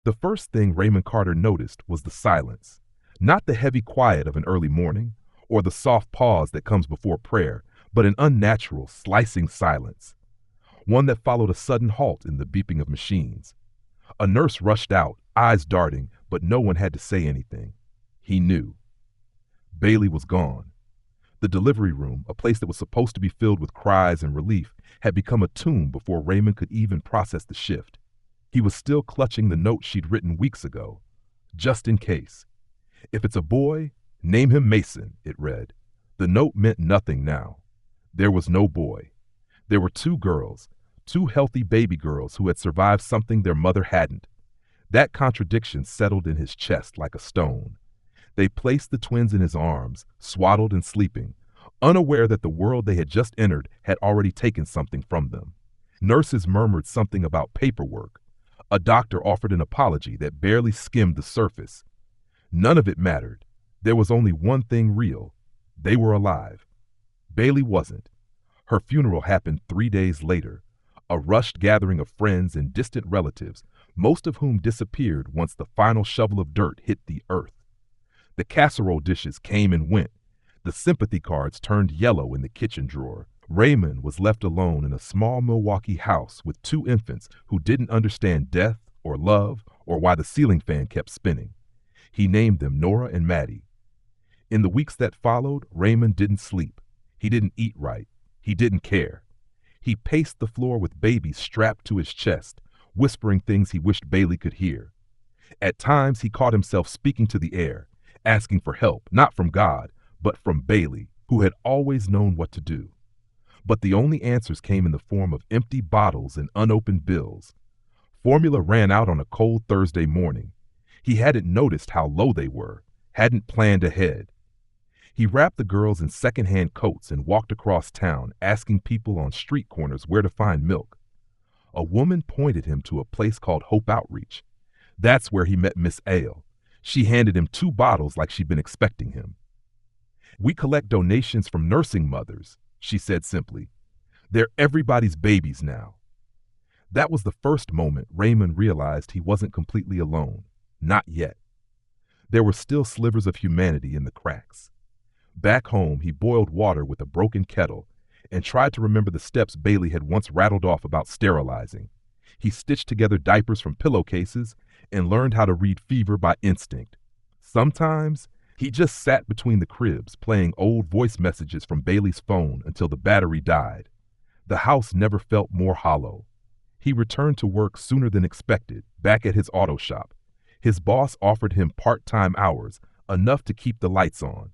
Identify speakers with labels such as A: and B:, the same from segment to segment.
A: The first thing Raymond Carter noticed was the silence. Not the heavy quiet of an early morning, or the soft pause that comes before prayer, but an unnatural, slicing silence. One that followed a sudden halt in the beeping of machines. A nurse rushed out, eyes darting, but no one had to say anything. He knew. Bailey was gone. The delivery room, a place that was supposed to be filled with cries and relief, had become a tomb before Raymond could even process the shift. He was still clutching the note she'd written weeks ago. Just in case. If it's a boy, name him Mason, it read. The note meant nothing now. There was no boy. There were two girls, two healthy baby girls who had survived something their mother hadn't. That contradiction settled in his chest like a stone. They placed the twins in his arms, swaddled and sleeping, unaware that the world they had just entered had already taken something from them. Nurses murmured something about paperwork. A doctor offered an apology that barely skimmed the surface. None of it mattered. There was only one thing real. They were alive. Bailey wasn't. Her funeral happened 3 days later, a rushed gathering of friends and distant relatives, most of whom disappeared once the final shovel of dirt hit the earth. The casserole dishes came and went. The sympathy cards turned yellow in the kitchen drawer. Raymond was left alone in a small Milwaukee house with two infants who didn't understand death or love or why the ceiling fan kept spinning. He named them Nora and Maddie. In the weeks that followed, Raymond didn't sleep. He didn't eat right. He didn't care. He paced the floor with babies strapped to his chest, whispering things he wished Bailey could hear. At times, he caught himself speaking to the air, asking for help, not from God, but from Bailey, who had always known what to do. But the only answers came in the form of empty bottles and unopened bills. Formula ran out on a cold Thursday morning. He hadn't noticed how low they were, hadn't planned ahead. He wrapped the girls in secondhand coats and walked across town, asking people on street corners where to find milk. A woman pointed him to a place called Hope Outreach. That's where he met Miss Ale. She handed him 2 bottles like she'd been expecting him. "We collect donations from nursing mothers," she said simply. "They're everybody's babies now." That was the first moment Raymond realized he wasn't completely alone. Not yet. There were still slivers of humanity in the cracks. Back home, he boiled water with a broken kettle and tried to remember the steps Bailey had once rattled off about sterilizing. He stitched together diapers from pillowcases and learned how to read fever by instinct. Sometimes, he just sat between the cribs playing old voice messages from Bailey's phone until the battery died. The house never felt more hollow. He returned to work sooner than expected, back at his auto shop. His boss offered him part-time hours, enough to keep the lights on.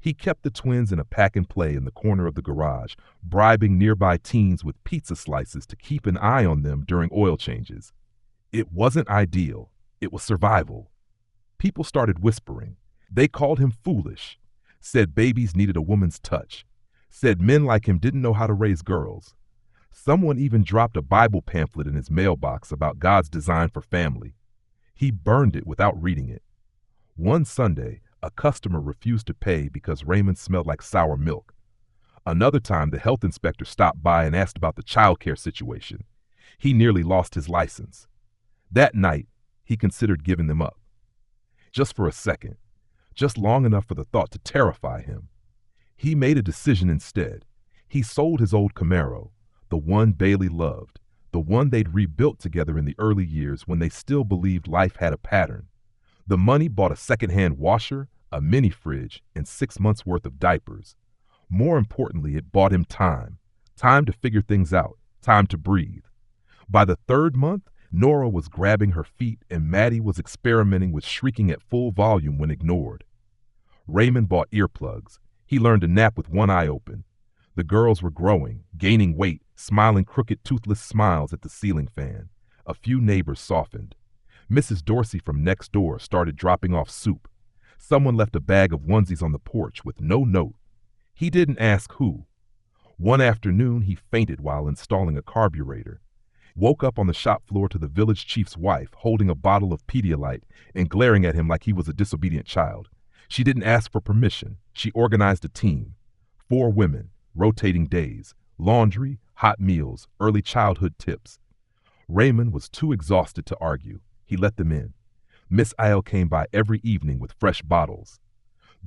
A: He kept the twins in a pack-and-play in the corner of the garage, bribing nearby teens with pizza slices to keep an eye on them during oil changes. It wasn't ideal. It was survival. People started whispering. They called him foolish, said babies needed a woman's touch, said men like him didn't know how to raise girls. Someone even dropped a Bible pamphlet in his mailbox about God's design for family. He burned it without reading it. One Sunday, a customer refused to pay because Raymond smelled like sour milk. Another time, the health inspector stopped by and asked about the child care situation. He nearly lost his license. That night, he considered giving them up. Just for a second, just long enough for the thought to terrify him. He made a decision instead. He sold his old Camaro, the one Bailey loved, the one they'd rebuilt together in the early years when they still believed life had a pattern. The money bought a second-hand washer, a mini fridge, and 6 months' worth of diapers. More importantly, it bought him time to figure things out, time to breathe. By the 3rd month, Nora was grabbing her feet and Maddie was experimenting with shrieking at full volume when ignored. Raymond bought earplugs. He learned to nap with one eye open. The girls were growing, gaining weight, smiling crooked, toothless smiles at the ceiling fan. A few neighbors softened. Mrs. Dorsey from next door started dropping off soup. Someone left a bag of onesies on the porch with no note. He didn't ask who. One afternoon, he fainted while installing a carburetor. Woke up on the shop floor to the village chief's wife holding a bottle of Pedialyte and glaring at him like he was a disobedient child. She didn't ask for permission. She organized a team. 4 women, rotating days, laundry, hot meals, early childhood tips. Raymond was too exhausted to argue. He let them in. Miss Isle came by every evening with fresh bottles.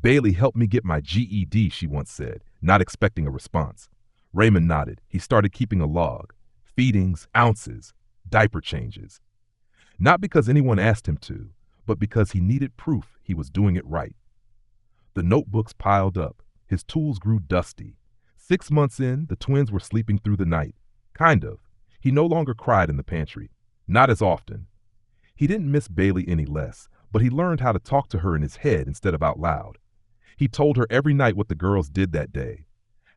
A: Bailey helped me get my GED, she once said, not expecting a response. Raymond nodded. He started keeping a log. Feedings, ounces, diaper changes. Not because anyone asked him to, but because he needed proof he was doing it right. The notebooks piled up. His tools grew dusty. 6 months in, the twins were sleeping through the night. Kind of. He no longer cried in the pantry. Not as often. He didn't miss Bailey any less, but he learned how to talk to her in his head instead of out loud. He told her every night what the girls did that day.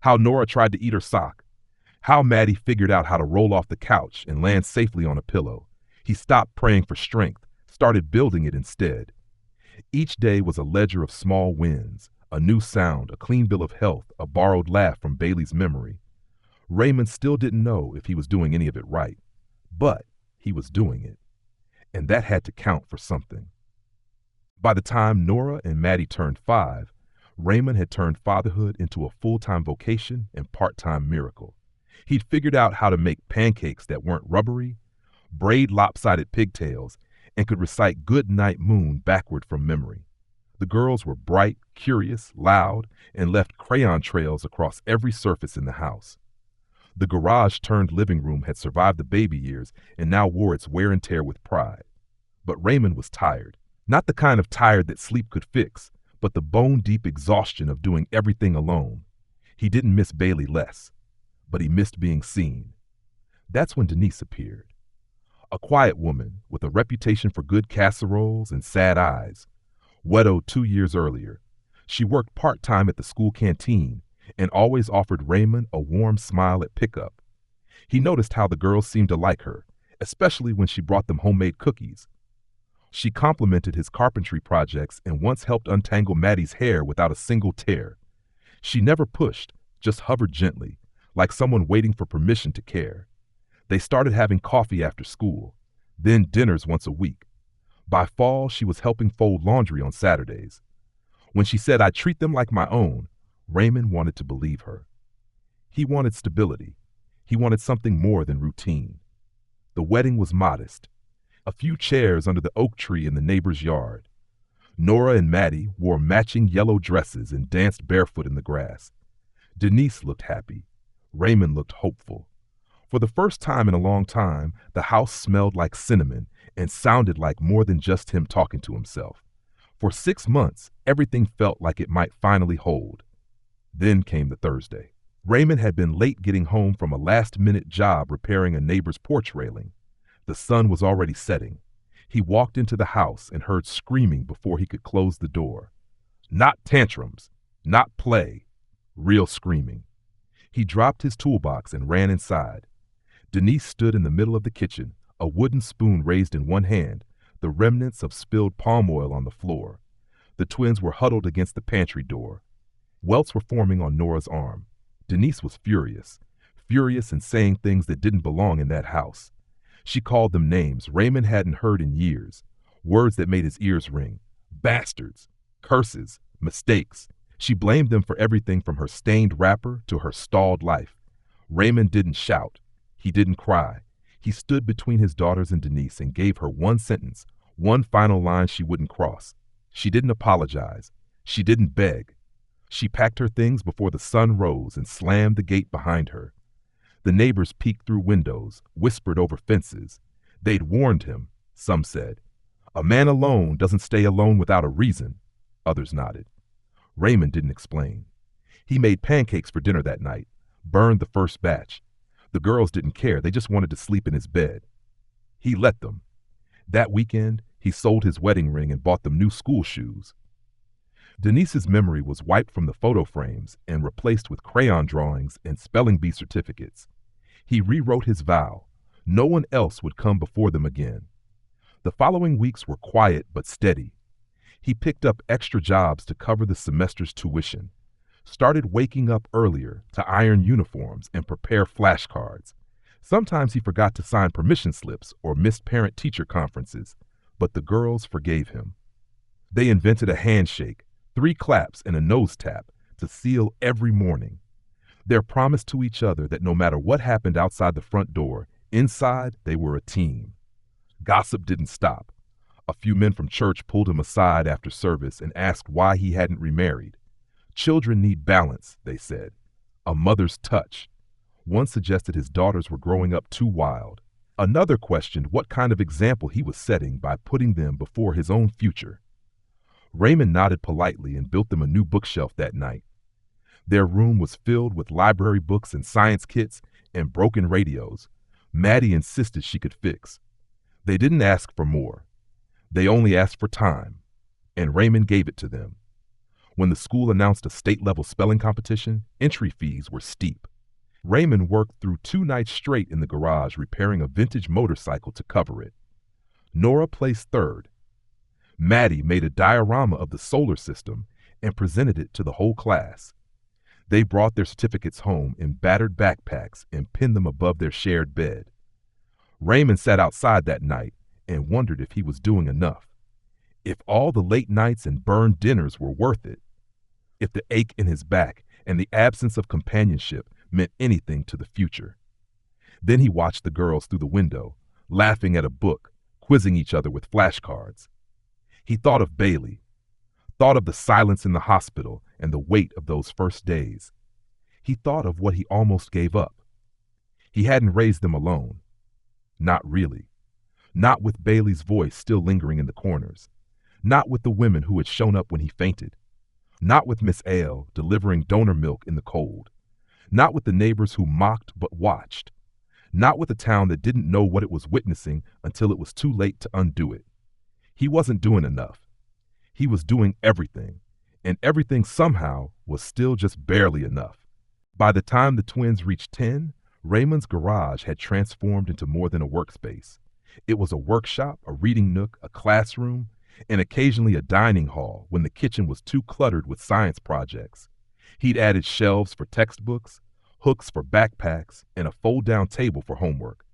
A: How Nora tried to eat her sock. How Maddie figured out how to roll off the couch and land safely on a pillow. He stopped praying for strength, started building it instead. Each day was a ledger of small wins, a new sound, a clean bill of health, a borrowed laugh from Bailey's memory. Raymond still didn't know if he was doing any of it right, but he was doing it, and that had to count for something. By the time Nora and Maddie turned 5, Raymond had turned fatherhood into a full-time vocation and part-time miracle. He'd figured out how to make pancakes that weren't rubbery, braid lopsided pigtails, and could recite Good Night Moon backward from memory. The girls were bright, curious, loud, and left crayon trails across every surface in the house. The garage-turned-living room had survived the baby years and now wore its wear and tear with pride. But Raymond was tired. Not the kind of tired that sleep could fix, but the bone-deep exhaustion of doing everything alone. He didn't miss Bailey less, but he missed being seen. That's when Denise appeared. A quiet woman with a reputation for good casseroles and sad eyes. Widowed 2 years earlier. She worked part-time at the school canteen and always offered Raymond a warm smile at pickup. He noticed how the girls seemed to like her, especially when she brought them homemade cookies. She complimented his carpentry projects and once helped untangle Maddie's hair without a single tear. She never pushed, just hovered gently, like someone waiting for permission to care. They started having coffee after school, then dinners once a week. By fall, she was helping fold laundry on Saturdays. When she said, "I'd treat them like my own," Raymond wanted to believe her. He wanted stability. He wanted something more than routine. The wedding was modest. A few chairs under the oak tree in the neighbor's yard. Nora and Maddie wore matching yellow dresses and danced barefoot in the grass. Denise looked happy. Raymond looked hopeful. For the first time in a long time, the house smelled like cinnamon and sounded like more than just him talking to himself. For 6 months, everything felt like it might finally hold. Then came the Thursday. Raymond had been late getting home from a last-minute job repairing a neighbor's porch railing. The sun was already setting. He walked into the house and heard screaming before he could close the door. Not tantrums, not play, real screaming. He dropped his toolbox and ran inside. Denise stood in the middle of the kitchen, a wooden spoon raised in one hand, the remnants of spilled palm oil on the floor. The twins were huddled against the pantry door. Welts were forming on Nora's arm. Denise was furious and saying things that didn't belong in that house. She called them names Raymond hadn't heard in years, words that made his ears ring. Bastards, curses, mistakes. She blamed them for everything from her stained wrapper to her stalled life. Raymond didn't shout. He didn't cry. He stood between his daughters and Denise and gave her one sentence, one final line she wouldn't cross. She didn't apologize. She didn't beg. She packed her things before the sun rose and slammed the gate behind her. The neighbors peeked through windows, whispered over fences. They'd warned him, some said. A man alone doesn't stay alone without a reason, others nodded. Raymond didn't explain. He made pancakes for dinner that night, burned the first batch. The girls didn't care, they just wanted to sleep in his bed. He let them. That weekend, he sold his wedding ring and bought them new school shoes. Denise's memory was wiped from the photo frames and replaced with crayon drawings and spelling bee certificates. He rewrote his vow. No one else would come before them again. The following weeks were quiet but steady. He picked up extra jobs to cover the semester's tuition, started waking up earlier to iron uniforms and prepare flashcards. Sometimes he forgot to sign permission slips or missed parent-teacher conferences, but the girls forgave him. They invented a handshake, 3 claps and a nose tap to seal every morning. Their promise to each other that no matter what happened outside the front door, inside they were a team. Gossip didn't stop. A few men from church pulled him aside after service and asked why he hadn't remarried. Children need balance, they said. A mother's touch. One suggested his daughters were growing up too wild. Another questioned what kind of example he was setting by putting them before his own future. Raymond nodded politely and built them a new bookshelf that night. Their room was filled with library books and science kits and broken radios Maddie insisted she could fix. They didn't ask for more. They only asked for time, and Raymond gave it to them. When the school announced a state-level spelling competition, entry fees were steep. Raymond worked through 2 nights straight in the garage repairing a vintage motorcycle to cover it. Nora placed third. Maddie made a diorama of the solar system and presented it to the whole class. They brought their certificates home in battered backpacks and pinned them above their shared bed. Raymond sat outside that night and wondered if he was doing enough. If all the late nights and burned dinners were worth it. If the ache in his back and the absence of companionship meant anything to the future. Then he watched the girls through the window, laughing at a book, quizzing each other with flashcards. He thought of Bailey, thought of the silence in the hospital and the weight of those first days. He thought of what he almost gave up. He hadn't raised them alone. Not really. Not with Bailey's voice still lingering in the corners. Not with the women who had shown up when he fainted. Not with Miss Ale delivering donor milk in the cold. Not with the neighbors who mocked but watched. Not with a town that didn't know what it was witnessing until it was too late to undo it. He wasn't doing enough. He was doing everything, and everything somehow was still just barely enough. By the time the twins reached 10, Raymond's garage had transformed into more than a workspace. It was a workshop, a reading nook, a classroom, and occasionally a dining hall when the kitchen was too cluttered with science projects. He'd added shelves for textbooks, hooks for backpacks, and a fold-down table for homework.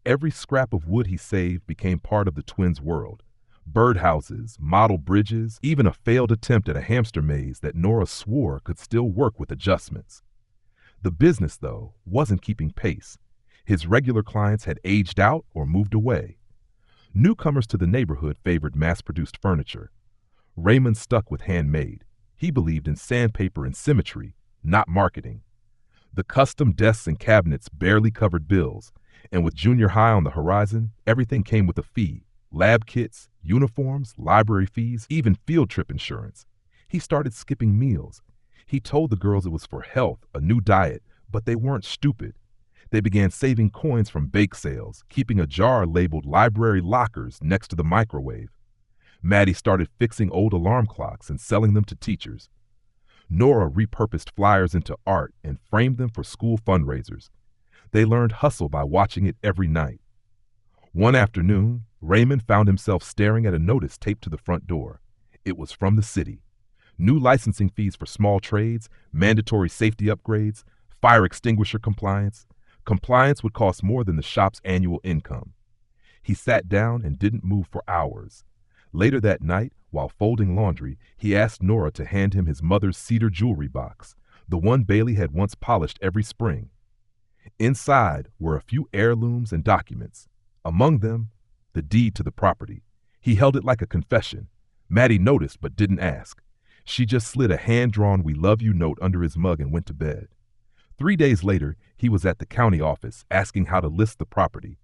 A: Every scrap of wood he saved became part of the twins' world. Birdhouses, model bridges, even a failed attempt at a hamster maze that Nora swore could still work with adjustments. The business, though, wasn't keeping pace. His regular clients had aged out or moved away. Newcomers to the neighborhood favored mass-produced furniture. Raymond stuck with handmade. He believed in sandpaper and symmetry, not marketing. The custom desks and cabinets barely covered bills, and with junior high on the horizon, everything came with a fee. Lab kits, uniforms, library fees, even field trip insurance. He started skipping meals. He told the girls it was for health, a new diet, but they weren't stupid. They began saving coins from bake sales, keeping a jar labeled library lockers next to the microwave. Maddie started fixing old alarm clocks and selling them to teachers. Nora repurposed flyers into art and framed them for school fundraisers. They learned hustle by watching it every night. One afternoon, Raymond found himself staring at a notice taped to the front door. It was from the city. New licensing fees for small trades, mandatory safety upgrades, fire extinguisher compliance. Compliance would cost more than the shop's annual income. He sat down and didn't move for hours. Later that night, while folding laundry, he asked Nora to hand him his mother's cedar jewelry box, the one Bailey had once polished every spring. Inside were a few heirlooms and documents. Among them, the deed to the property. He held it like a confession. Maddie noticed but didn't ask. She just slid a hand-drawn "We love you" note under his mug and went to bed. 3 days later, he was at the county office asking how to list the property.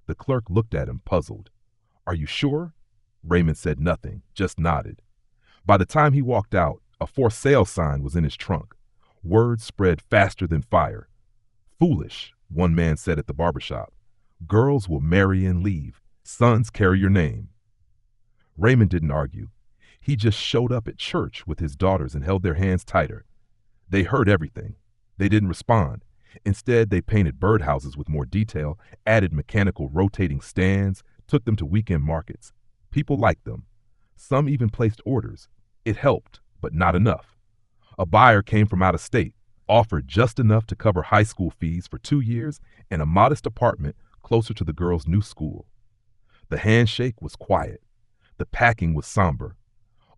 A: The clerk looked at him, puzzled. "Are you sure?" Raymond said nothing, just nodded. By the time he walked out, a "for sale" sign was in his trunk. Words spread faster than fire. "Foolish," one man said at the barbershop. "Girls will marry and leave. Sons carry your name." Raymond didn't argue. He just showed up at church with his daughters and held their hands tighter. They heard everything. They didn't respond. Instead, they painted birdhouses with more detail, added mechanical rotating stands, took them to weekend markets. People liked them. Some even placed orders. It helped, but not enough. A buyer came from out of state, offered just enough to cover high school fees for 2 years and a modest apartment closer to the girls' new school. The handshake was quiet. The packing was somber.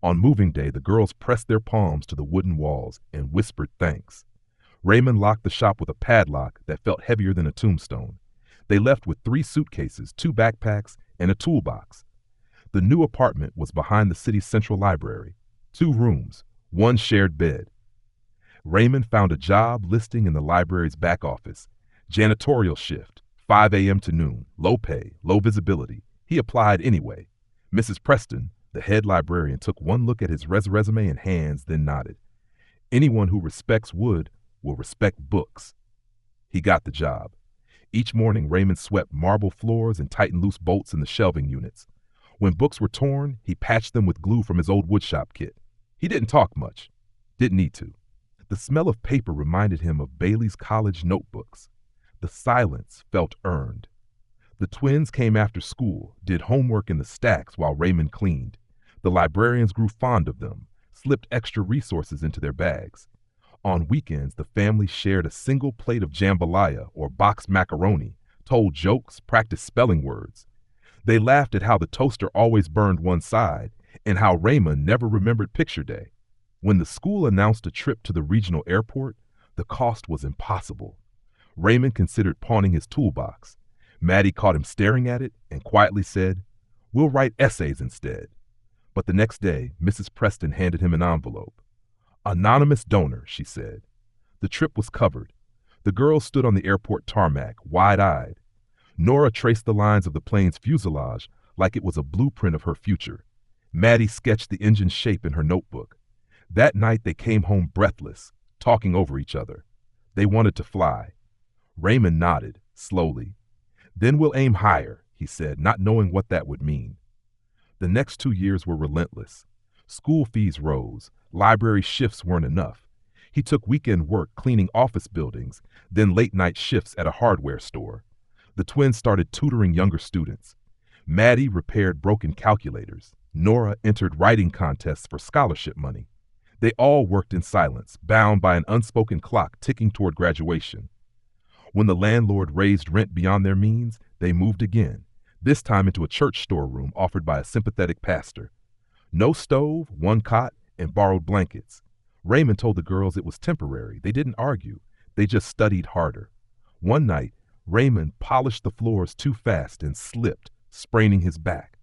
A: On moving day, the girls pressed their palms to the wooden walls and whispered thanks. Raymond locked the shop with a padlock that felt heavier than a tombstone. They left with 3 suitcases, 2 backpacks, and a toolbox. The new apartment was behind the city's central library. 2 rooms, one shared bed. Raymond found a job listing in the library's back office. Janitorial shift, 5 a.m. to noon, low pay, low visibility. He applied anyway. Mrs. Preston, the head librarian, took one look at his resume and hands, then nodded. Anyone who respects wood will respect books. He got the job. Each morning, Raymond swept marble floors and tightened loose bolts in the shelving units. When books were torn, he patched them with glue from his old woodshop kit. He didn't talk much. Didn't need to. The smell of paper reminded him of Bailey's college notebooks. The silence felt earned. The twins came after school, did homework in the stacks while Raymond cleaned. The librarians grew fond of them, slipped extra resources into their bags. On weekends, the family shared a single plate of jambalaya or boxed macaroni, told jokes, practiced spelling words. They laughed at how the toaster always burned one side and how Raymond never remembered picture day. When the school announced a trip to the regional airport, the cost was impossible. Raymond considered pawning his toolbox. Maddie caught him staring at it and quietly said, "We'll write essays instead." But the next day, Mrs. Preston handed him an envelope. "Anonymous donor," she said. The trip was covered. The girls stood on the airport tarmac, wide-eyed. Nora traced the lines of the plane's fuselage like it was a blueprint of her future. Maddie sketched the engine's shape in her notebook. That night they came home breathless, talking over each other. They wanted to fly. Raymond nodded, slowly. "Then we'll aim higher," he said, not knowing what that would mean. The next 2 years were relentless. School fees rose. Library shifts weren't enough. He took weekend work cleaning office buildings, then late-night shifts at a hardware store. The twins started tutoring younger students. Maddie repaired broken calculators. Nora entered writing contests for scholarship money. They all worked in silence, bound by an unspoken clock ticking toward graduation. When the landlord raised rent beyond their means, they moved again, this time into a church storeroom offered by a sympathetic pastor. No stove, one cot, and borrowed blankets. Raymond told the girls it was temporary. They didn't argue. They just studied harder. One night, Raymond polished the floors too fast and slipped, spraining his back.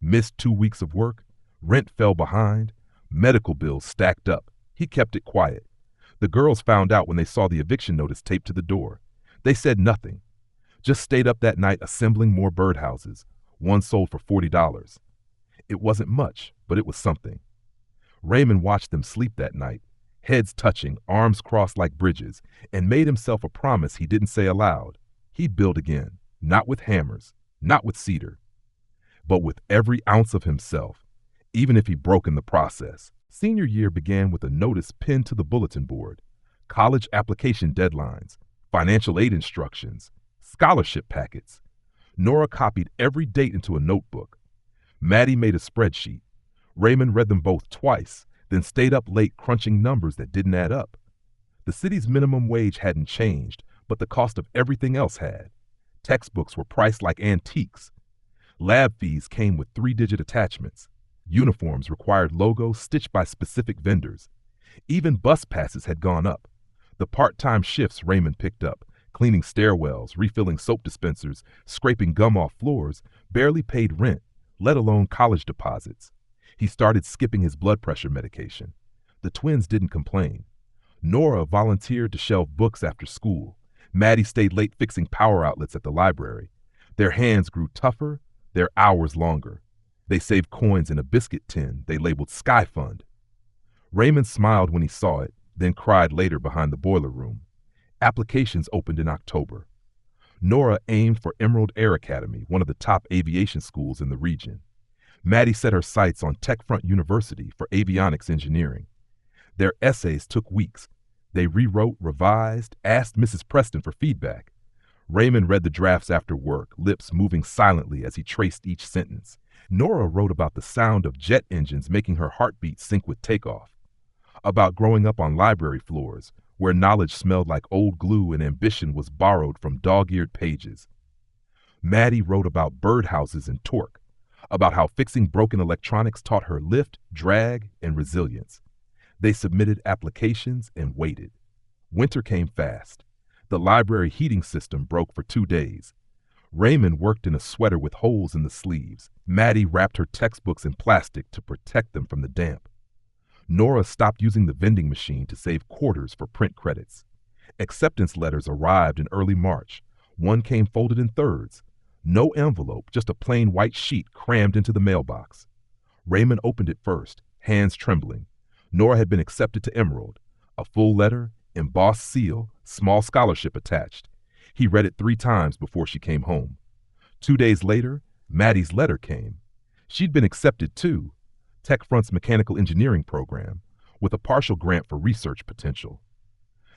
A: Missed 2 weeks of work. Rent fell behind. Medical bills stacked up. He kept it quiet. The girls found out when they saw the eviction notice taped to the door. They said nothing. Just stayed up that night assembling more birdhouses. One sold for $40. It wasn't much, but it was something. Raymond watched them sleep that night, heads touching, arms crossed like bridges, and made himself a promise he didn't say aloud. He'd build again, not with hammers, not with cedar, but with every ounce of himself, even if he broke in the process. Senior year began with a notice pinned to the bulletin board. College application deadlines, financial aid instructions, scholarship packets. Nora copied every date into a notebook. Maddie made a spreadsheet. Raymond read them both twice, then stayed up late crunching numbers that didn't add up. The city's minimum wage hadn't changed, but the cost of everything else had. Textbooks were priced like antiques. Lab fees came with 3-digit attachments. Uniforms required logos stitched by specific vendors. Even bus passes had gone up. The part-time shifts Raymond picked up, cleaning stairwells, refilling soap dispensers, scraping gum off floors, barely paid rent, let alone college deposits. He started skipping his blood pressure medication. The twins didn't complain. Nora volunteered to shelve books after school. Maddie stayed late fixing power outlets at the library. Their hands grew tougher, their hours longer. They saved coins in a biscuit tin they labeled Sky Fund. Raymond smiled when he saw it, then cried later behind the boiler room. Applications opened in October. Nora aimed for Emerald Air Academy, one of the top aviation schools in the region. Maddie set her sights on Techfront University for avionics engineering. Their essays took weeks. They rewrote, revised, asked Mrs. Preston for feedback. Raymond read the drafts after work, lips moving silently as he traced each sentence. Nora wrote about the sound of jet engines making her heartbeat sync with takeoff, about growing up on library floors where knowledge smelled like old glue and ambition was borrowed from dog-eared pages. Maddie wrote about birdhouses and torque, about how fixing broken electronics taught her lift, drag, and resilience. They submitted applications and waited. Winter came fast. The library heating system broke for 2 days. Raymond worked in a sweater with holes in the sleeves. Maddie wrapped her textbooks in plastic to protect them from the damp. Nora stopped using the vending machine to save quarters for print credits. Acceptance letters arrived in early March. One came folded in thirds. No envelope, just a plain white sheet crammed into the mailbox. Raymond opened it first, hands trembling. Nora had been accepted to Emerald. A full letter, embossed seal, small scholarship attached. He read it 3 times before she came home. 2 days later, Maddie's letter came. She'd been accepted too, TechFront's mechanical engineering program, with a partial grant for research potential.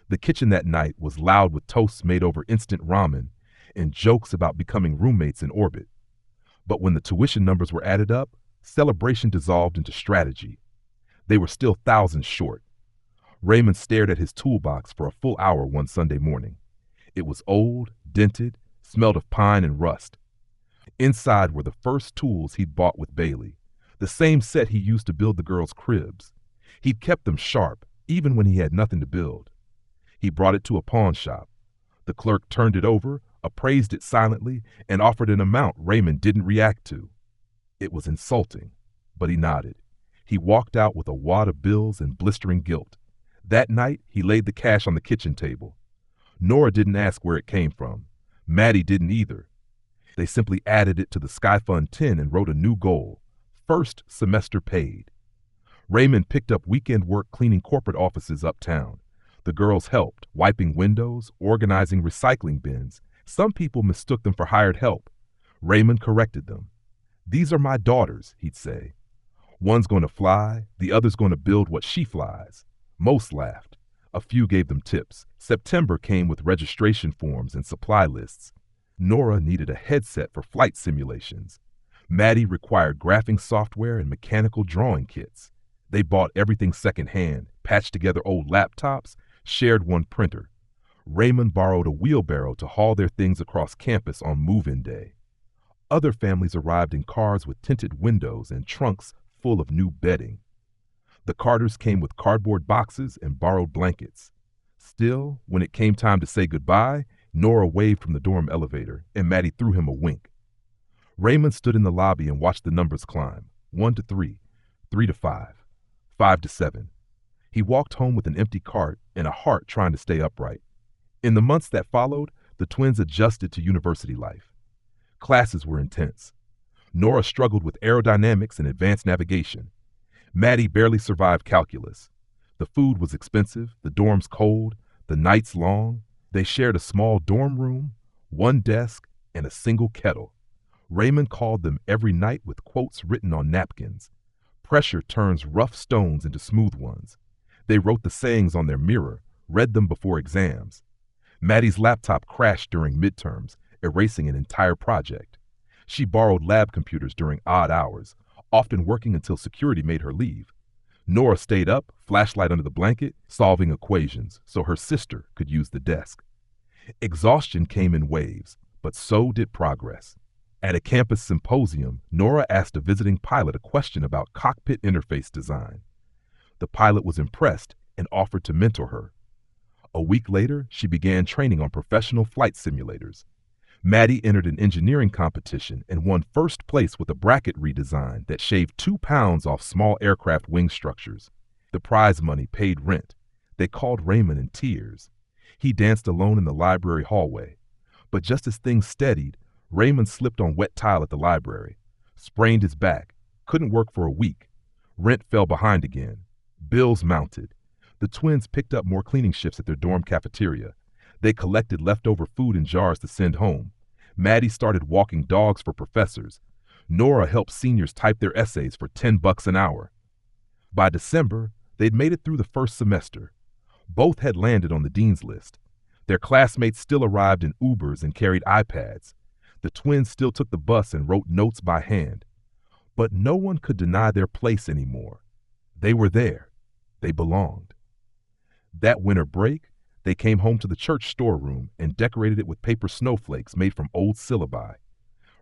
A: The kitchen that night was loud with toasts made over instant ramen and jokes about becoming roommates in orbit. But when the tuition numbers were added up, celebration dissolved into strategy. They were still thousands short. Raymond stared at his toolbox for a full hour one Sunday morning. It was old, dented, smelled of pine and rust. Inside were the first tools he'd bought with Bailey, the same set he used to build the girls' cribs. He'd kept them sharp, even when he had nothing to build. He brought it to a pawn shop. The clerk turned it over, appraised it silently, and offered an amount Raymond didn't react to. It was insulting, but he nodded. He walked out with a wad of bills and blistering guilt. That night, he laid the cash on the kitchen table. Nora didn't ask where it came from. Maddie didn't either. They simply added it to the SkyFund 10 and wrote a new goal: first semester paid. Raymond picked up weekend work cleaning corporate offices uptown. The girls helped, wiping windows, organizing recycling bins. Some people mistook them for hired help. Raymond corrected them. "These are my daughters," he'd say. "One's going to fly, the other's going to build what she flies." Most laughed. A few gave them tips. September came with registration forms and supply lists. Nora needed a headset for flight simulations. Maddie required graphing software and mechanical drawing kits. They bought everything secondhand, patched together old laptops, shared one printer. Raymond borrowed a wheelbarrow to haul their things across campus on move-in day. Other families arrived in cars with tinted windows and trunks full of new bedding. The Carters came with cardboard boxes and borrowed blankets. Still, when it came time to say goodbye, Nora waved from the dorm elevator, and Maddie threw him a wink. Raymond stood in the lobby and watched the numbers climb. 1 to 3, 3 to 5, 5 to 7. He walked home with an empty cart and a heart trying to stay upright. In the months that followed, the twins adjusted to university life. Classes were intense. Nora struggled with aerodynamics and advanced navigation. Maddie barely survived calculus. The food was expensive, the dorms cold, the nights long. They shared a small dorm room, one desk, and a single kettle. Raymond called them every night with quotes written on napkins. Pressure turns rough stones into smooth ones. They wrote the sayings on their mirror, read them before exams. Maddie's laptop crashed during midterms, erasing an entire project. She borrowed lab computers during odd hours, often working until security made her leave. Nora stayed up, flashlight under the blanket, solving equations so her sister could use the desk. Exhaustion came in waves, but so did progress. At a campus symposium, Nora asked a visiting pilot a question about cockpit interface design. The pilot was impressed and offered to mentor her. A week later, she began training on professional flight simulators. Maddie entered an engineering competition and won first place with a bracket redesign that shaved 2 pounds off small aircraft wing structures. The prize money paid rent. They called Raymond in tears. He danced alone in the library hallway. But just as things steadied, Raymond slipped on wet tile at the library, sprained his back, couldn't work for a week. Rent fell behind again. Bills mounted. The twins picked up more cleaning shifts at their dorm cafeteria. They collected leftover food in jars to send home. Maddie started walking dogs for professors. Nora helped seniors type their essays for $10 an hour. By December, they'd made it through the first semester. Both had landed on the dean's list. Their classmates still arrived in Ubers and carried iPads. The twins still took the bus and wrote notes by hand. But no one could deny their place anymore. They were there. They belonged. That winter break, they came home to the church storeroom and decorated it with paper snowflakes made from old syllabi.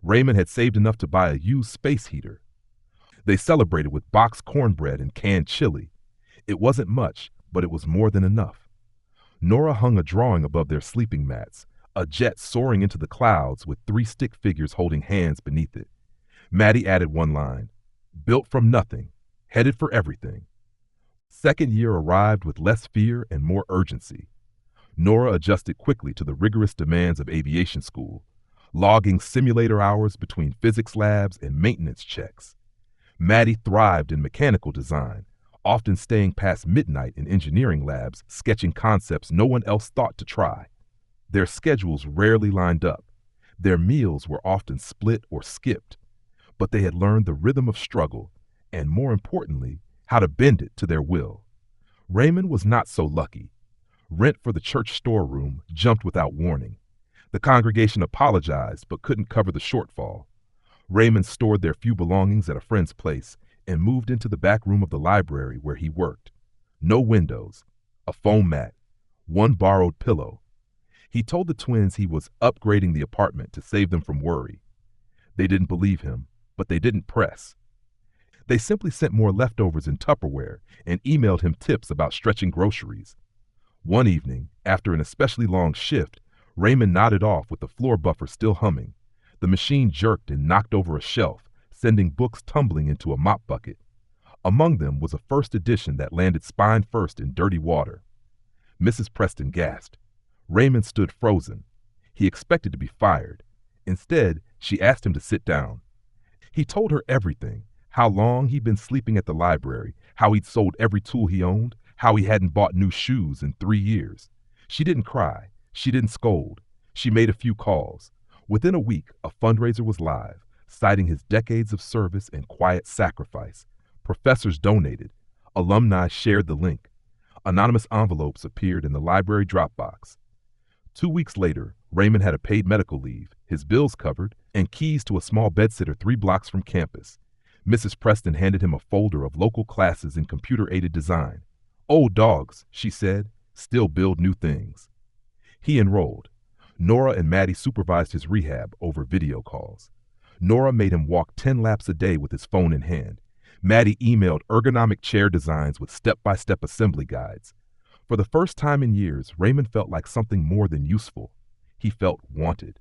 A: Raymond had saved enough to buy a used space heater. They celebrated with boxed cornbread and canned chili. It wasn't much, but it was more than enough. Nora hung a drawing above their sleeping mats, a jet soaring into the clouds with three stick figures holding hands beneath it. Maddie added one line, built from nothing, headed for everything. Second year arrived with less fear and more urgency. Nora adjusted quickly to the rigorous demands of aviation school, logging simulator hours between physics labs and maintenance checks. Maddie thrived in mechanical design, often staying past midnight in engineering labs, sketching concepts no one else thought to try. Their schedules rarely lined up. Their meals were often split or skipped, but they had learned the rhythm of struggle and, more importantly, how to bend it to their will. Raymond was not so lucky. Rent for the church storeroom jumped without warning. The congregation apologized but couldn't cover the shortfall. Raymond stored their few belongings at a friend's place and moved into the back room of the library where he worked. No windows, a foam mat, one borrowed pillow. He told the twins he was upgrading the apartment to save them from worry. They didn't believe him, but they didn't press. They simply sent more leftovers in Tupperware and emailed him tips about stretching groceries. One evening, after an especially long shift, Raymond nodded off with the floor buffer still humming. The machine jerked and knocked over a shelf, sending books tumbling into a mop bucket. Among them was a first edition that landed spine first in dirty water. Mrs. Preston gasped. Raymond stood frozen. He expected to be fired. Instead, she asked him to sit down. He told her everything, how long he'd been sleeping at the library, how he'd sold every tool he owned, how he hadn't bought new shoes in 3 years. She didn't cry. She didn't scold. She made a few calls. Within a week, a fundraiser was live, citing his decades of service and quiet sacrifice. Professors donated. Alumni shared the link. Anonymous envelopes appeared in the library Dropbox. 2 weeks later, Raymond had a paid medical leave, his bills covered, and keys to a small bedsitter 3 blocks from campus. Mrs. Preston handed him a folder of local classes in computer-aided design. "Old dogs," she said, "still build new things." He enrolled. Nora and Maddie supervised his rehab over video calls. Nora made him walk 10 laps a day with his phone in hand. Maddie emailed ergonomic chair designs with step-by-step assembly guides. For the first time in years, Raymond felt like something more than useful. He felt wanted.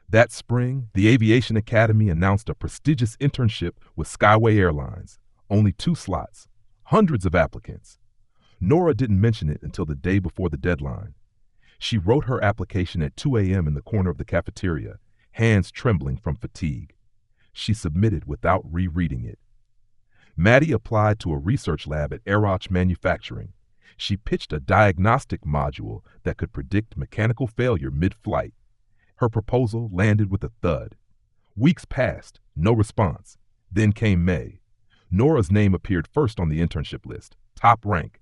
A: That spring, the Aviation Academy announced a prestigious internship with Skyway Airlines. Only 2 slots. Hundreds of applicants. Nora didn't mention it until the day before the deadline. She wrote her application at 2 a.m. in the corner of the cafeteria, hands trembling from fatigue. She submitted without rereading it. Maddie applied to a research lab at Aeroch Manufacturing. She pitched a diagnostic module that could predict mechanical failure mid-flight. Her proposal landed with a thud. Weeks passed, no response. Then came May. Nora's name appeared first on the internship list, top rank.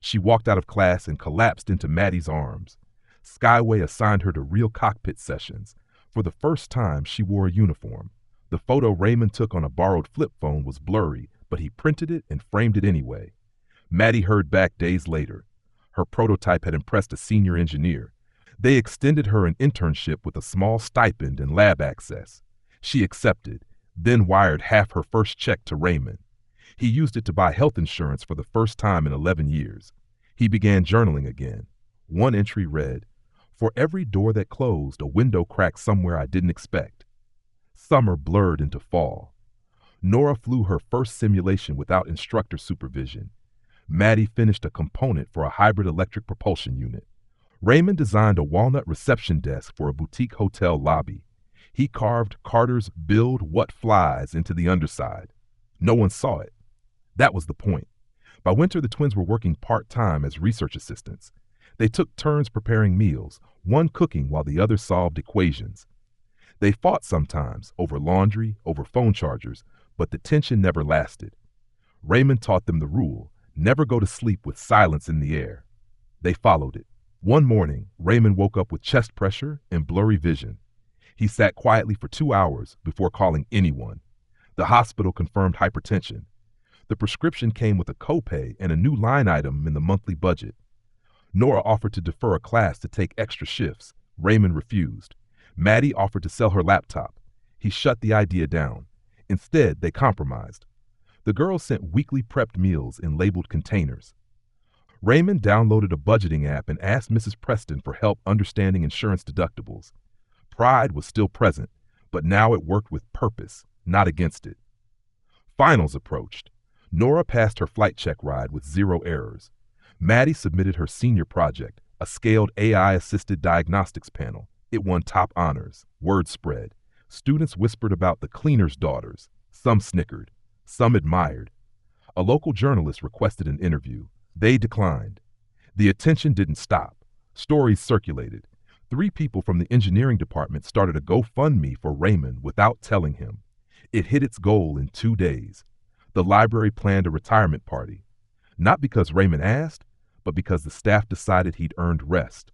A: She walked out of class and collapsed into Maddie's arms. Skyway assigned her to real cockpit sessions. For the first time, she wore a uniform. The photo Raymond took on a borrowed flip phone was blurry, but he printed it and framed it anyway. Maddie heard back days later. Her prototype had impressed a senior engineer. They extended her an internship with a small stipend and lab access. She accepted, then wired half her first check to Raymond. He used it to buy health insurance for the first time in 11 years. He began journaling again. One entry read, "For every door that closed, a window cracked somewhere I didn't expect." Summer blurred into fall. Nora flew her first simulation without instructor supervision. Maddie finished a component for a hybrid electric propulsion unit. Raymond designed a walnut reception desk for a boutique hotel lobby. He carved Carter's "Build What Flies" into the underside. No one saw it. That was the point. By winter, the twins were working part-time as research assistants. They took turns preparing meals, one cooking while the other solved equations. They fought sometimes, over laundry, over phone chargers, but the tension never lasted. Raymond taught them the rule: never go to sleep with silence in the air. They followed it. One morning, Raymond woke up with chest pressure and blurry vision. He sat quietly for 2 hours before calling anyone. The hospital confirmed hypertension. The prescription came with a copay and a new line item in the monthly budget. Nora offered to defer a class to take extra shifts. Raymond refused. Maddie offered to sell her laptop. He shut the idea down. Instead, they compromised. The girls sent weekly prepped meals in labeled containers. Raymond downloaded a budgeting app and asked Mrs. Preston for help understanding insurance deductibles. Pride was still present, but now it worked with purpose, not against it. Finals approached. Nora passed her flight check ride with 0 errors. Maddie submitted her senior project, a scaled AI-assisted diagnostics panel. It won top honors. Word spread. Students whispered about the cleaner's daughters. Some snickered. Some admired. A local journalist requested an interview. They declined. The attention didn't stop. Stories circulated. 3 people from the engineering department started a GoFundMe for Raymond without telling him. It hit its goal in 2 days. The library planned a retirement party. Not because Raymond asked, but because the staff decided he'd earned rest.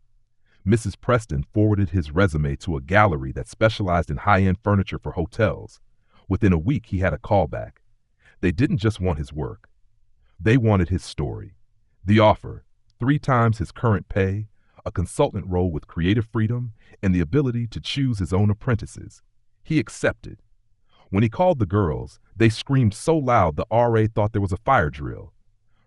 A: Mrs. Preston forwarded his resume to a gallery that specialized in high-end furniture for hotels. Within a week, he had a callback. They didn't just want his work. They wanted his story. The offer, 3 times his current pay, a consultant role with creative freedom, and the ability to choose his own apprentices. He accepted. When he called the girls, they screamed so loud the RA thought there was a fire drill.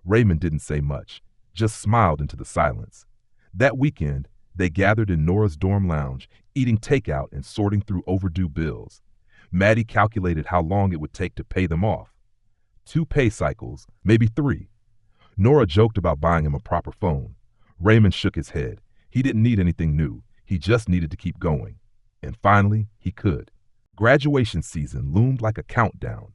A: Raymond didn't say much, just smiled into the silence. That weekend, they gathered in Nora's dorm lounge, eating takeout and sorting through overdue bills. Maddie calculated how long it would take to pay them off. 2 pay cycles, maybe 3. Nora joked about buying him a proper phone. Raymond shook his head. He didn't need anything new. He just needed to keep going. And finally, he could. Graduation season loomed like a countdown.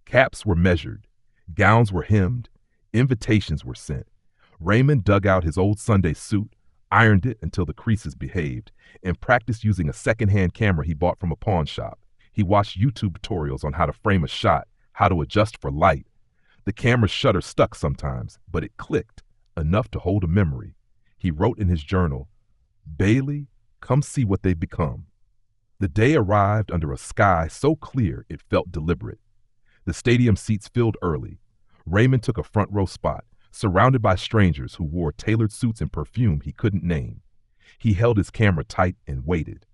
A: Caps were measured. Gowns were hemmed. Invitations were sent. Raymond dug out his old Sunday suit, ironed it until the creases behaved, and practiced using a secondhand camera he bought from a pawn shop. He watched YouTube tutorials on how to frame a shot, how to adjust for light. The camera's shutter stuck sometimes, but it clicked, enough to hold a memory. He wrote in his journal, "Bailey, come see what they've become." The day arrived under a sky so clear it felt deliberate. The stadium seats filled early. Raymond took a front row spot, surrounded by strangers who wore tailored suits and perfume he couldn't name. He held his camera tight and waited.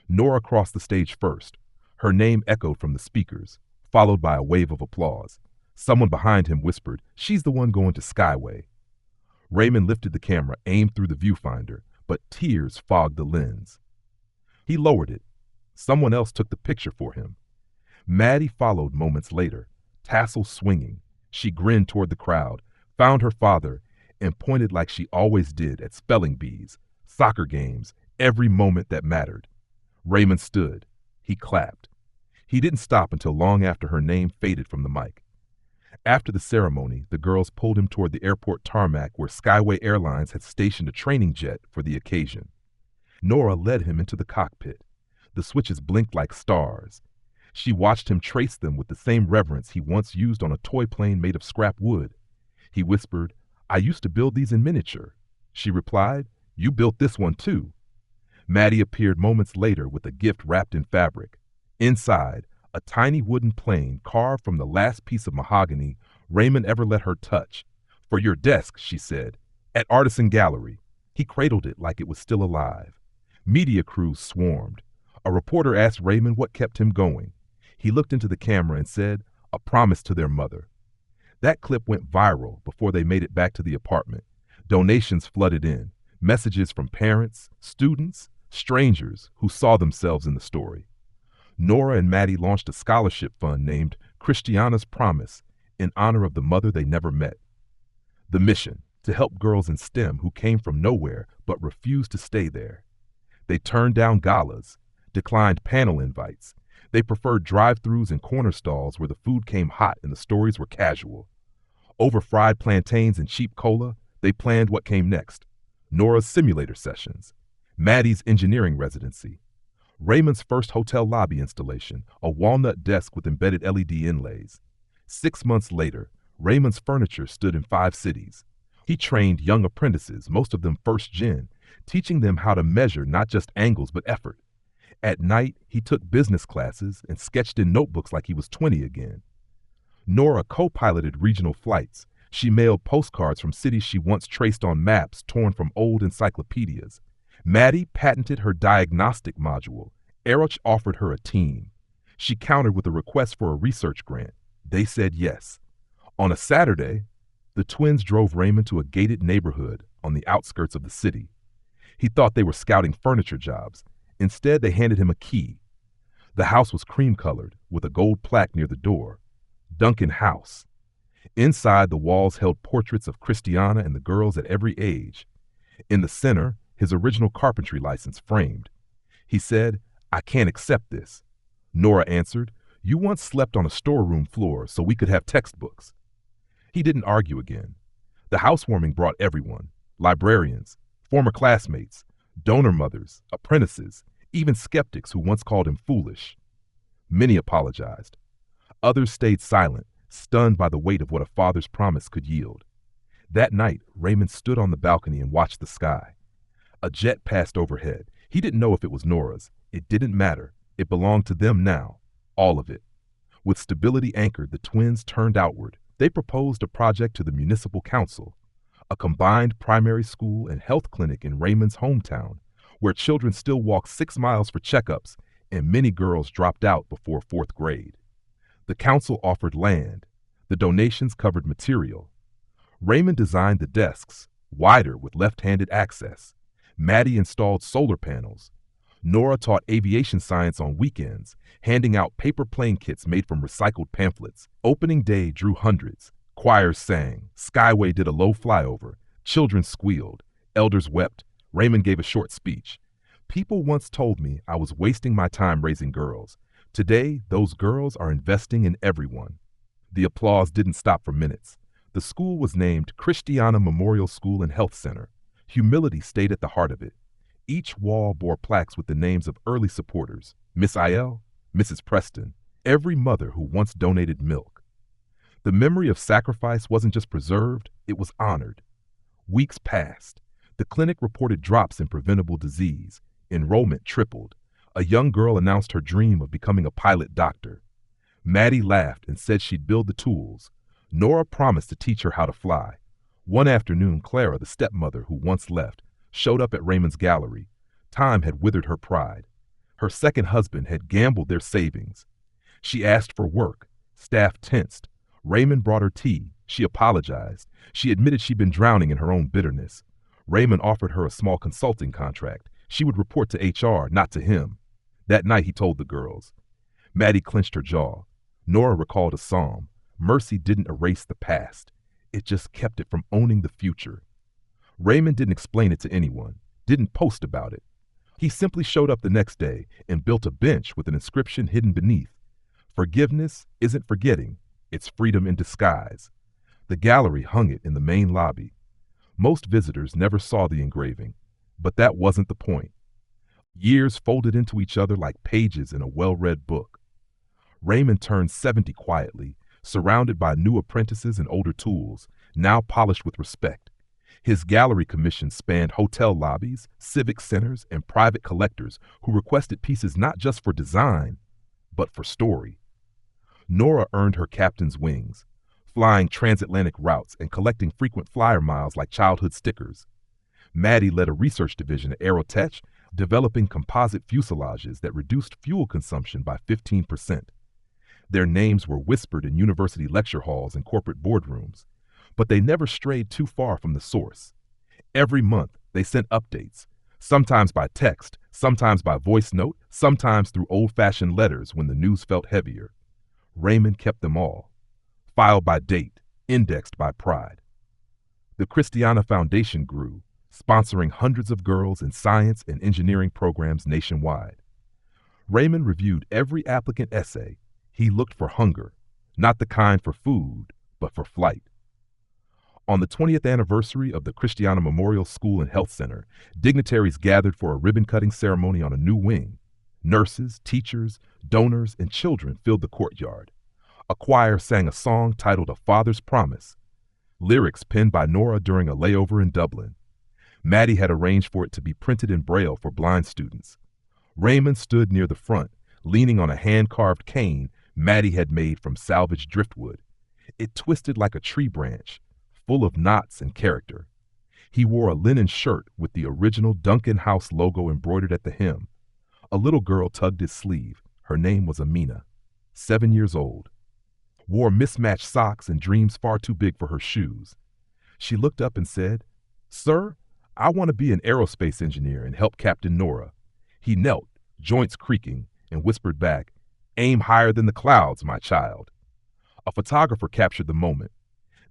A: Nora crossed the stage first. Her name echoed from the speakers, followed by a wave of applause. Someone behind him whispered, "She's the one going to Skyway." Raymond lifted the camera, aimed through the viewfinder, but tears fogged the lens. He lowered it. Someone else took the picture for him. Maddie followed moments later, tassels swinging. She grinned toward the crowd, found her father, and pointed like she always did at spelling bees, soccer games, every moment that mattered. Raymond stood. He clapped. He didn't stop until long after her name faded from the mic. After the ceremony, the girls pulled him toward the airport tarmac where Skyway Airlines had stationed a training jet for the occasion. Nora led him into the cockpit. The switches blinked like stars. She watched him trace them with the same reverence he once used on a toy plane made of scrap wood. He whispered, "I used to build these in miniature." She replied, "You built this one too." Maddie appeared moments later with a gift wrapped in fabric. Inside, a tiny wooden plane carved from the last piece of mahogany Raymond ever let her touch. "For your desk," she said, "at Artisan Gallery." He cradled it like it was still alive. Media crews swarmed. A reporter asked Raymond what kept him going. He looked into the camera and said, "A promise to their mother." That clip went viral before they made it back to the apartment. Donations flooded in, messages from parents, students, strangers who saw themselves in the story. Nora and Maddie launched a scholarship fund named Christiana's Promise in honor of the mother they never met. The mission, to help girls in STEM who came from nowhere but refused to stay there. They turned down galas, declined panel invites. They preferred drive-thrus and corner stalls where the food came hot and the stories were casual. Over fried plantains and cheap cola, they planned what came next. Nora's simulator sessions, Maddie's engineering residency, Raymond's first hotel lobby installation, a walnut desk with embedded LED inlays. 6 months later, Raymond's furniture stood in 5 cities. He trained young apprentices, most of them first gen, teaching them how to measure not just angles but effort. At night, he took business classes and sketched in notebooks like he was 20 again. Nora co-piloted regional flights. She mailed postcards from cities she once traced on maps torn from old encyclopedias. Maddie patented her diagnostic module. Aruch offered her a team. She countered with a request for a research grant. They said yes. On a Saturday, The twins drove Raymond to a gated neighborhood on the outskirts of the city. He thought they were scouting furniture jobs. Instead, they handed him a key. The house was cream-colored, with a gold plaque near the door. Duncan House. Inside, the walls held portraits of Christiana and the girls at every age. In the center, his original carpentry license framed. He said, "I can't accept this." Nora answered, "You once slept on a storeroom floor so we could have textbooks." He didn't argue again. The housewarming brought everyone: librarians, former classmates, donor mothers, apprentices, even skeptics who once called him foolish. Many apologized. Others stayed silent, stunned by the weight of what a father's promise could yield. That night, Raymond stood on the balcony and watched the sky. A jet passed overhead. He didn't know if it was Nora's. It didn't matter. It belonged to them now. All of it. With stability anchored, the twins turned outward. They proposed a project to the municipal council, a combined primary school and health clinic in Raymond's hometown, where children still walk 6 miles for checkups and many girls dropped out before 4th grade. The council offered land. The donations covered material. Raymond designed the desks, wider with left-handed access. Maddie installed solar panels. Nora taught aviation science on weekends, handing out paper plane kits made from recycled pamphlets. Opening day drew hundreds. Choirs sang. Skyway did a low flyover. Children squealed. Elders wept. Raymond gave a short speech. "People once told me I was wasting my time raising girls. Today, those girls are investing in everyone." The applause didn't stop for minutes. The school was named Christiana Memorial School and Health Center. Humility stayed at the heart of it. Each wall bore plaques with the names of early supporters: Miss Aiel, Mrs. Preston, every mother who once donated milk. The memory of sacrifice wasn't just preserved, it was honored. Weeks passed. The clinic reported drops in preventable disease. Enrollment tripled. A young girl announced her dream of becoming a pilot doctor. Maddie laughed and said she'd build the tools. Nora promised to teach her how to fly. One afternoon, Clara, the stepmother who once left, showed up at Raymond's gallery. Time had withered her pride. Her second husband had gambled their savings. She asked for work. Staff tensed. Raymond brought her tea. She apologized. She admitted she'd been drowning in her own bitterness. Raymond offered her a small consulting contract. She would report to HR, not to him. That night he told the girls. Maddie clenched her jaw. Nora recalled a psalm. Mercy didn't erase the past. It just kept it from owning the future. Raymond didn't explain it to anyone, didn't post about it. He simply showed up the next day and built a bench with an inscription hidden beneath. Forgiveness isn't forgetting, it's freedom in disguise. The gallery hung it in the main lobby. Most visitors never saw the engraving, but that wasn't the point. Years folded into each other like pages in a well-read book. Raymond turned 70 quietly, surrounded by new apprentices and older tools, now polished with respect. His gallery commission spanned hotel lobbies, civic centers, and private collectors who requested pieces not just for design, but for story. Nora earned her captain's wings, flying transatlantic routes and collecting frequent flyer miles like childhood stickers. Maddie led a research division at Aerotech, developing composite fuselages that reduced fuel consumption by 15%. Their names were whispered in university lecture halls and corporate boardrooms, but they never strayed too far from the source. Every month, they sent updates, sometimes by text, sometimes by voice note, sometimes through old-fashioned letters when the news felt heavier. Raymond kept them all, filed by date, indexed by pride. The Christiana Foundation grew, sponsoring hundreds of girls in science and engineering programs nationwide. Raymond reviewed every applicant essay. He looked for hunger, not the kind for food, but for flight. On the 20th anniversary of the Christiana Memorial School and Health Center, dignitaries gathered for a ribbon-cutting ceremony on a new wing. Nurses, teachers, donors, and children filled the courtyard. A choir sang a song titled A Father's Promise, lyrics penned by Nora during a layover in Dublin. Maddie had arranged for it to be printed in Braille for blind students. Raymond stood near the front, leaning on a hand-carved cane Maddie had made from salvaged driftwood. It twisted like a tree branch, full of knots and character. He wore a linen shirt with the original Duncan House logo embroidered at the hem. A little girl tugged his sleeve. Her name was Amina, 7 years old. Wore mismatched socks and dreams far too big for her shoes. She looked up and said, "Sir, I want to be an aerospace engineer and help Captain Nora." He knelt, joints creaking, and whispered back, "Aim higher than the clouds, my child." A photographer captured the moment.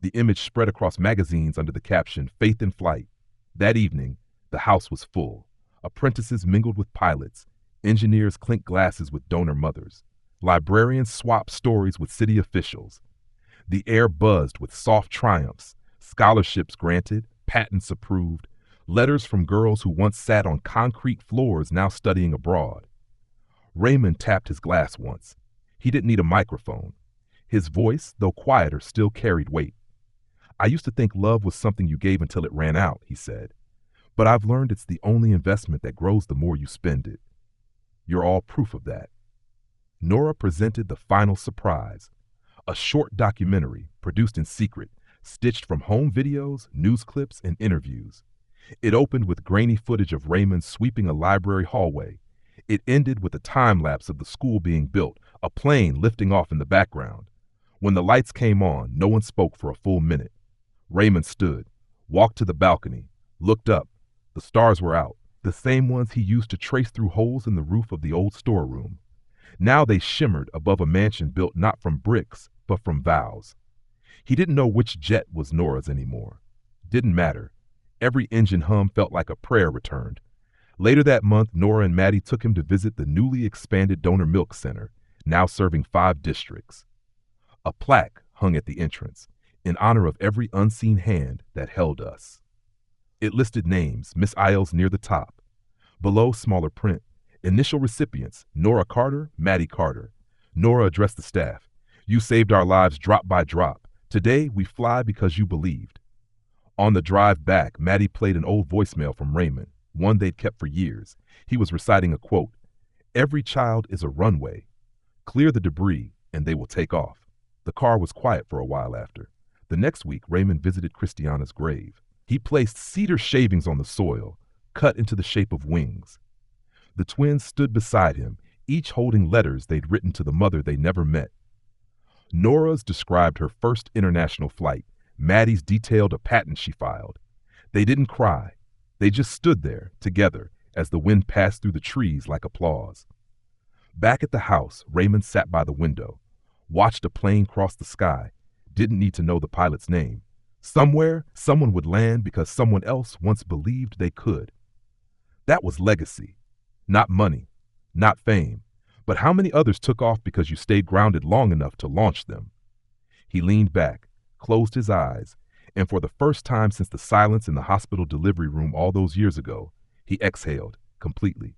A: The image spread across magazines under the caption, "Faith in Flight." That evening, the house was full. Apprentices mingled with pilots. Engineers clinked glasses with donor mothers. Librarians swapped stories with city officials. The air buzzed with soft triumphs, scholarships granted, patents approved, letters from girls who once sat on concrete floors now studying abroad. Raymond tapped his glass once. He didn't need a microphone. His voice, though quieter, still carried weight. "I used to think love was something you gave until it ran out," he said. "But I've learned it's the only investment that grows the more you spend it. You're all proof of that." Nora presented the final surprise, a short documentary produced in secret, stitched from home videos, news clips, and interviews. It opened with grainy footage of Raymond sweeping a library hallway. It ended with a time lapse of the school being built, a plane lifting off in the background. When the lights came on, no one spoke for a full minute. Raymond stood, walked to the balcony, looked up. The stars were out, the same ones he used to trace through holes in the roof of the old storeroom. Now they shimmered above a mansion built not from bricks, but from vows. He didn't know which jet was Nora's anymore. Didn't matter. Every engine hum felt like a prayer returned. Later that month, Nora and Maddie took him to visit the newly expanded Donor Milk Center, now serving 5 districts. A plaque hung at the entrance, in honor of every unseen hand that held us. It listed names, Miss Isles near the top. Below, smaller print, initial recipients, Nora Carter, Maddie Carter. Nora addressed the staff. "You saved our lives drop by drop. Today, we fly because you believed." On the drive back, Maddie played an old voicemail from Raymond, one they'd kept for years. He was reciting a quote, "Every child is a runway. Clear the debris, and they will take off." The car was quiet for a while after. The next week, Raymond visited Christiana's grave. He placed cedar shavings on the soil, cut into the shape of wings. The twins stood beside him, each holding letters they'd written to the mother they never met. Nora's described her first international flight. Maddie's detailed a patent she filed. They didn't cry. They just stood there, together, as the wind passed through the trees like applause. Back at the house, Raymond sat by the window, watched a plane cross the sky, didn't need to know the pilot's name. Somewhere, someone would land because someone else once believed they could. That was legacy. Not money, not fame, but how many others took off because you stayed grounded long enough to launch them? He leaned back, closed his eyes, and for the first time since the silence in the hospital delivery room all those years ago, he exhaled completely.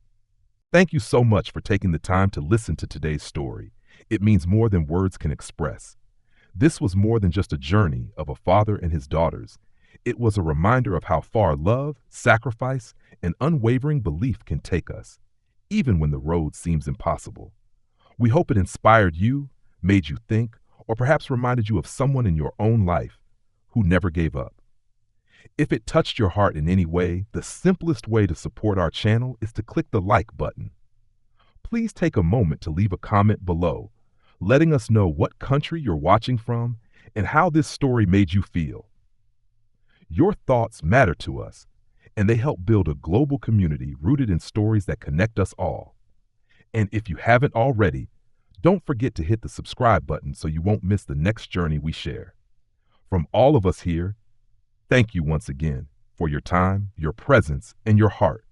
A: Thank you so much for taking the time to listen to today's story. It means more than words can express. This was more than just a journey of a father and his daughters. It was a reminder of how far love, sacrifice, and unwavering belief can take us, even when the road seems impossible. We hope it inspired you, made you think, or perhaps reminded you of someone in your own life who never gave up. If it touched your heart in any way, the simplest way to support our channel is to click the like button. Please take a moment to leave a comment below, letting us know what country you're watching from and how this story made you feel. Your thoughts matter to us, and they help build a global community rooted in stories that connect us all. And if you haven't already, don't forget to hit the subscribe button so you won't miss the next journey we share. From all of us here, thank you once again for your time, your presence, and your heart.